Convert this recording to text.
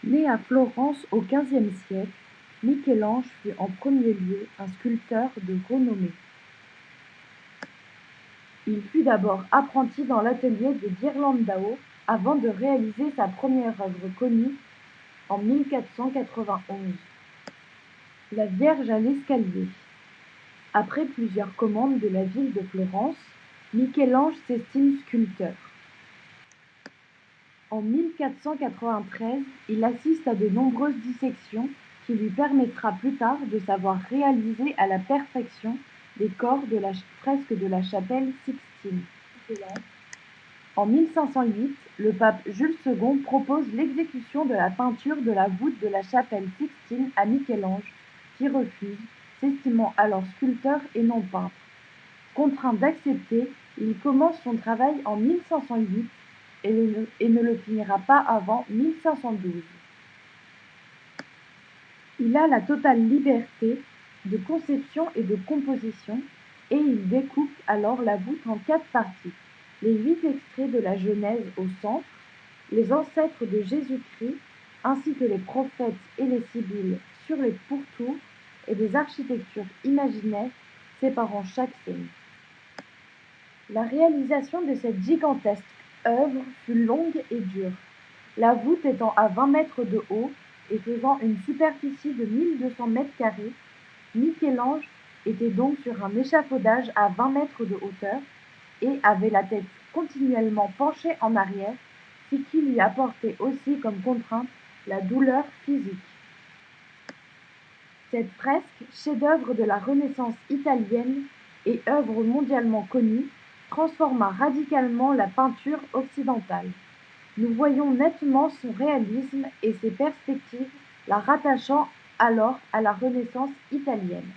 Né à Florence au XVe siècle, Michel-Ange fut en premier lieu un sculpteur de renommée. Il fut d'abord apprenti dans l'atelier de Ghirlandaio avant de réaliser sa première œuvre connue en 1491, la Vierge à l'escalier. Après plusieurs commandes de la ville de Florence, Michel-Ange s'estime sculpteur. En 1493, il assiste à de nombreuses dissections qui lui permettra plus tard de savoir réaliser à la perfection les corps de la fresque de la chapelle Sixtine. En 1508, le pape Jules II propose l'exécution de la peinture de la voûte de la chapelle Sixtine à Michel-Ange, qui refuse, s'estimant alors sculpteur et non peintre. Contraint d'accepter, il commence son travail en 1508 et ne le finira pas avant 1512. Il a la totale liberté de conception et de composition et il découpe alors la voûte en 4 parties. Les 8 extraits de la Genèse au centre, les ancêtres de Jésus-Christ, ainsi que les prophètes et les sibylles sur les pourtours et des architectures imaginaires séparant chaque scène. La réalisation de cette gigantesque œuvre fut longue et dure, la voûte étant à 20 mètres de haut et faisant une superficie de 1200 mètres carrés. Michel-Ange était donc sur un échafaudage à 20 mètres de hauteur et avait la tête continuellement penchée en arrière, ce qui lui apportait aussi comme contrainte la douleur physique. Cette fresque, chef-d'œuvre de la Renaissance italienne et œuvre mondialement connue, transforma radicalement la peinture occidentale. Nous voyons nettement son réalisme et ses perspectives, la rattachant alors à la Renaissance italienne.